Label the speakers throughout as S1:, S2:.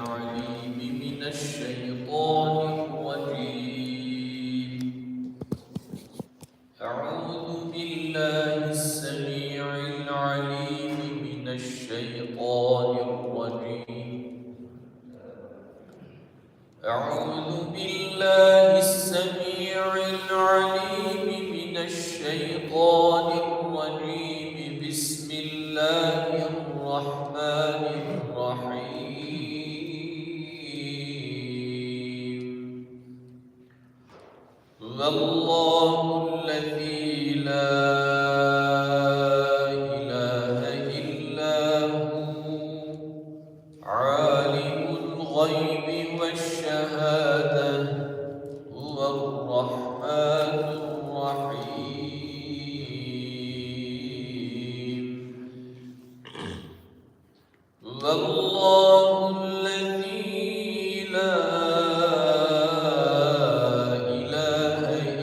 S1: العليم من الشيطان الرجيم. أعوذ بالله السميع العليم من الشيطان الرجيم. أعوذ بالله السميع العليم من الشيطان الرجيم. بسم الله الرحمن الرحيم. والله الذي لا إله إلا هو عالم الغيب والشهادة هو الرحمن الرحيم. والله الذي لا إله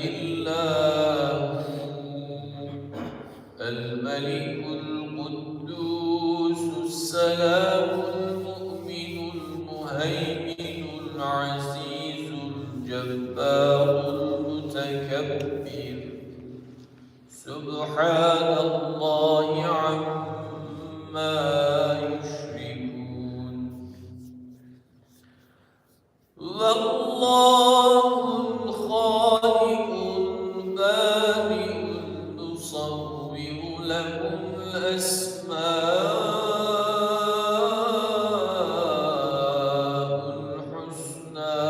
S1: إلا هو الملك القدوس السلام المؤمن المهيمن العزيز الجبار المتكبر سبحان الله عما يشركون. والله الخالق البارئ المصور له الأسماء الحسنى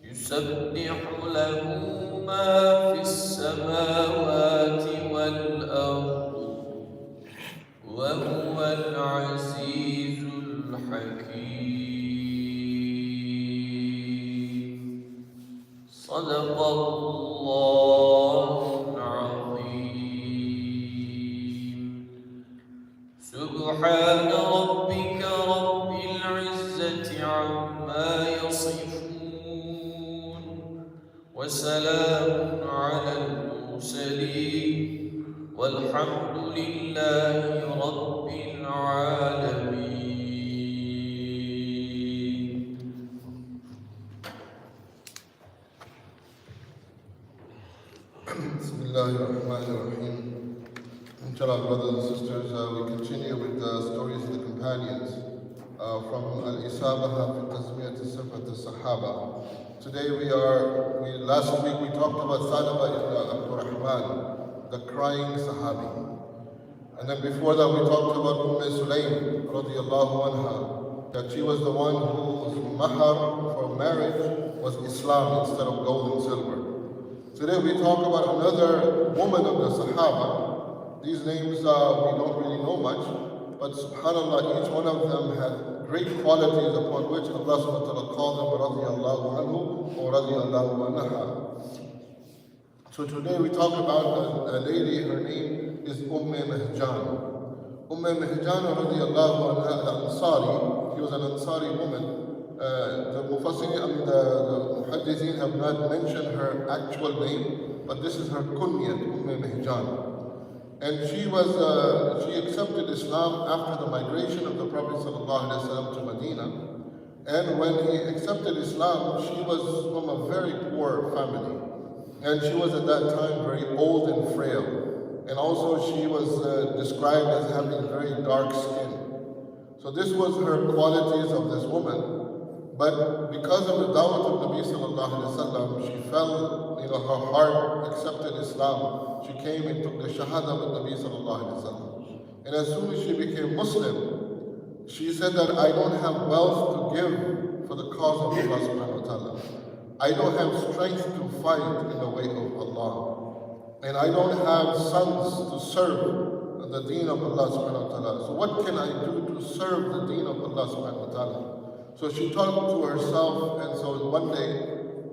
S1: يسبح له ما في السماوات والأرض وهو العزيز الحكيم. صدق الله العظيم. سبحان ربك رب العزة عما يصفون وسلام على المرسلين والحمد لله رب العالمين.
S2: Bismillahirrahmanirrahim. Inshallah, brothers and sisters, we continue with the stories of the companions from Al-Isabaha fi Tazmiyat Sifat al-Sahaba. Today last week we talked about Salaba ibn Abdurrahman, the crying Sahabi. And then before that we talked about Sulaym radiyallahu anha, that she was the one whose mahar for marriage was Islam instead of gold and silver. Today we talk about another woman of the Sahaba. These names we don't really know much, but subhanAllah, each one of them had great qualities upon which Allah subhanahu wa ta'ala called them radiyallahu anhu or radiyallahu anha. So today we talk about a lady, her name is Mihjan. Mihjan radiyallahu anha, al-Ansari, she was an Ansari woman. The Muhaddithin have not mentioned her actual name, but this is her kunyat, Mihjan. And she accepted Islam after the migration of the Prophet ﷺ to Medina. And when he accepted Islam, she was from a very poor family. And she was at that time very old and frail. And also she was described as having very dark skin. So this was her qualities of this woman. But because of the da'wah of Nabi sallallahu alaihi wasallam, she fell, her heart accepted Islam. She came and took the shahada with Nabi sallallahu alaihi wasallam. And as soon as she became Muslim, she said that I don't have wealth to give for the cause of Allah subhanahu wa ta'ala. I don't have strength to fight in the way of Allah. And I don't have sons to serve the deen of Allah subhanahu wa ta'ala. So what can I do to serve the deen of Allah subhanahu wa ta'ala? So she talked to herself, and so one day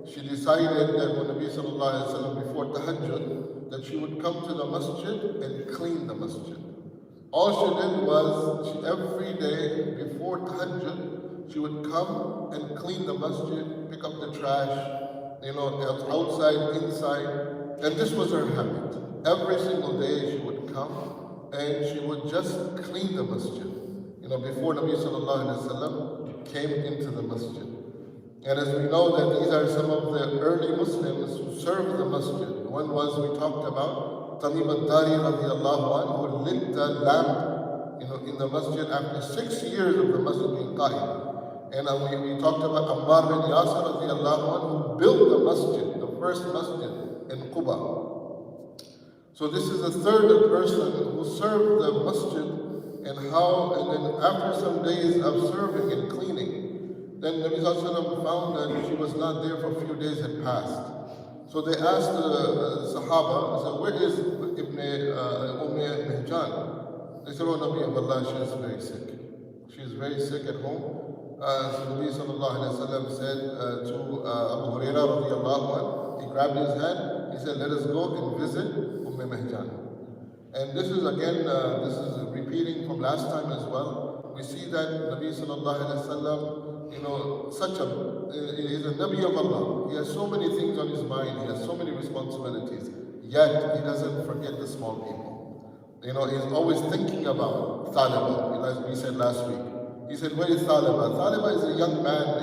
S2: she decided that when Nabi sallallahu alaihi wasallam before tahajjud, that she would come to the masjid and clean the masjid. All she did was, every day before tahajjud, she would come and clean the masjid, pick up the trash, outside, inside, and this was her habit. Every single day she would come and she would just clean the masjid. before Nabi Sallallahu Alaihi Wasallam came into the masjid. And as we know that these are some of the early Muslims who served the masjid. One was, we talked about, Tamim al-Dari radiallahu anhu, who lit the lamp in the masjid after 6 years of the masjid being qa'im. And we talked about Ammar bin Yasir radiallahu anhu, who built the masjid, the first masjid in Quba. So this is the third person who served the masjid, and then after some days of serving and cleaning, then Nabi Sallallahu found that she was not there for a few days had passed. So they asked the Sahaba, said, where is Ibn Mihjan? They said, oh Nabi of Allah, she is very sick. She is very sick at home. So Nabi Sallallahu Alaihi Wasallam said to Abu Hurairah radiallahu anhu, he grabbed his hand, he said, let us go and visit Mihjan. And this is again, this is repeating from last time as well. We see that Nabi Sallallahu Alaihi Wasallam, he's a Nabi of Allah. He has so many things on his mind, he has so many responsibilities, yet he doesn't forget the small people. He's always thinking about Thaliba, as we said last week. He said, where is Thaliba? Thaliba is a young man,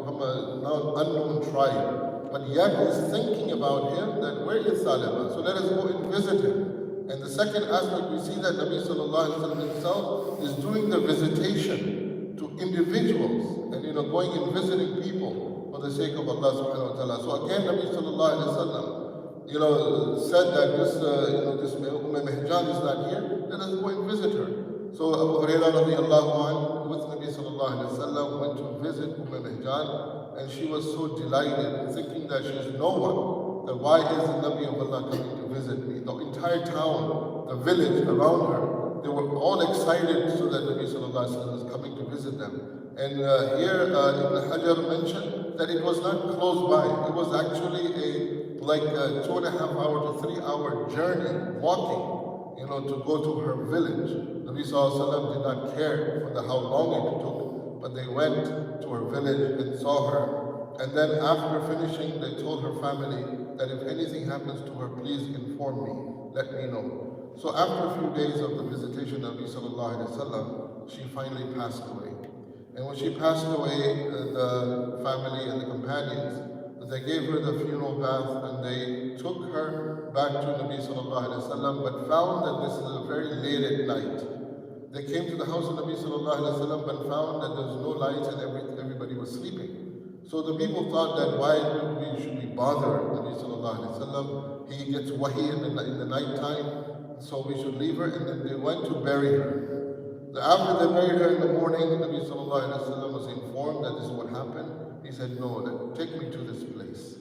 S2: from a now unknown tribe. But yet he's thinking about him, that where is Thaliba? So let us go and visit him. And the second aspect, we see that Nabi Sallallahu Alaihi Wasallam himself is doing the visitation to individuals and going and visiting people for the sake of Allah subhanahu wa ta'ala. So again, Nabi Sallallahu Alaihi Wasallam, said that this Mihjan is not here, let us go and visit her. So Abu Hurairah radiallahu anhu with Nabi Sallallahu Alaihi Wasallam went to visit Mihjan, and she was so delighted, thinking that she is no one, that why is the Nabi of Allah coming to visit me? The entire town, the village around her, they were all excited so that Nabi Sallallahu Alaihi Wasallam is coming to visit them. And here Ibn Hajar mentioned that it was not close by. It was actually a 2.5 hour to 3 hour journey, walking, to go to her village. Nabi Sallallahu Alaihi Wasallam did not care for how long it took, but they went to her village and saw her. And then after finishing, they told her family that if anything happens to her, please inform me, let me know. So after a few days of the visitation of Nabi Sallallahu Alaihi Wasallam, she finally passed away. And when she passed away, the family and the companions, they gave her the funeral bath, and they took her back to Nabi Sallallahu Alaihi Wasallam, but found that this is very late at night. They came to the house of Nabi Sallallahu Alaihi Wasallam, but found that there was no lights and everybody was sleeping. So the people thought that why should we bother Nabi Sallallahu Alaihi Wasallam? He gets wahi in the night time, so we should leave her. And then they went to bury her. After they buried her in the morning, Nabi Sallallahu Alaihi Wasallam was informed that this is what happened. He said, no, take me to this place.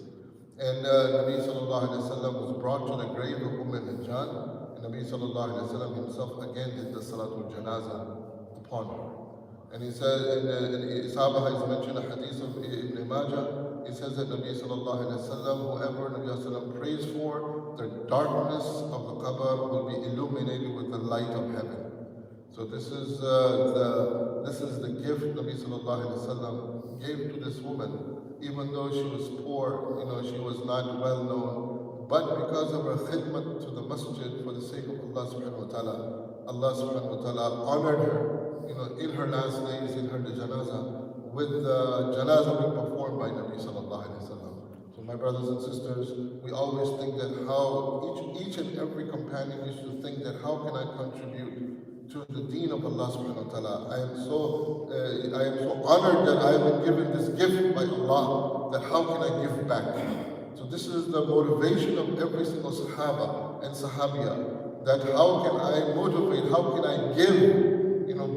S2: And Nabi Sallallahu Alaihi Wasallam was brought to the grave of Mihjan, and Nabi Sallallahu Alaihi Wasallam himself again did the Salatul Janazah upon her. And he said, and Isabah has mentioned a hadith of Ibn Majah. He says that Nabi Sallallahu Alaihi Wasallam, whoever Nabi Sallallahu Alaihi Wasallam prays for, the darkness of the qabr will be illuminated with the light of heaven. So this is the gift Nabi Sallallahu Alaihi Wasallam gave to this woman, even though she was poor, she was not well known, but because of her khidmat to the masjid for the sake of Allah subhanahu wa ta'ala, Allah subhanahu wa ta'ala honored her, in her last days, in her janazah, with the janazah being performed by Nabi Sallallahu Alaihi Wasallam. So my brothers and sisters, we always think that how each and every companion used to think that how can I contribute to the deen of Allah subhanahu wa ta'ala. I am so honored that I have been given this gift by Allah, that how can I give back? So this is the motivation of every single Sahaba and Sahabiya, that how can I motivate, how can I give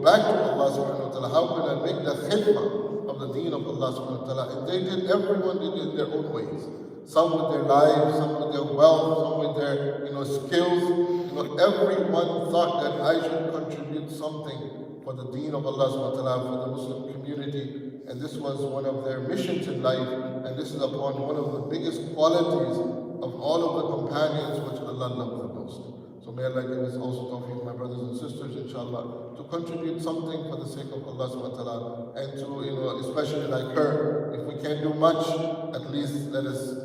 S2: back to Allah subhanahu wa ta'ala, how can I make the khidmah of the deen of Allah subhanahu wa ta'ala? And everyone did it in their own ways. Some with their lives, some with their wealth, some with their skills. Everyone thought that I should contribute something for the deen of Allah subhanahu wa ta'ala, for the Muslim community. And this was one of their missions in life, and this is upon one of the biggest qualities of all of the companions which Allah loved the most. So may Allah give us also tawfiq, my brothers and sisters, inshallah, to contribute something for the sake of Allah subhanahu wa ta'ala, and to, especially like her, if we can't do much, at least let us,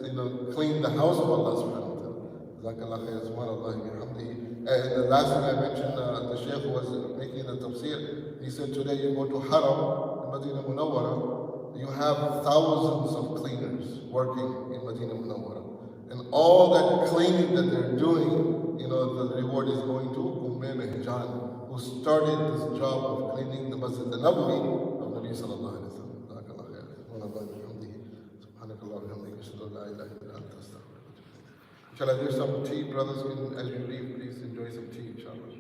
S2: clean the house of Allah subhanahu wa ta'ala. Jazakallah khair, subhanallah, bihamdihi. And the last thing I mentioned, the Shaykh was making the tafsir, He said, today you go to Haram, in Medina Munawwara, you have thousands of cleaners working in Medina Munawwara. And all that cleaning that they're doing, the reward is going to Mehjan, who started this job of cleaning the Masjid al-Nabawi of Nabi sallallahu alayhi wa sallam. Jazakallah khair. Wa nabiyyi bihamdihi. Subhanakallah wa bihamdika. Ashhadu an la ilaha illa anta astaghfiruka wa atubu ilayk. Shall I do some tea, brothers? As you leave, please enjoy some tea, inshallah.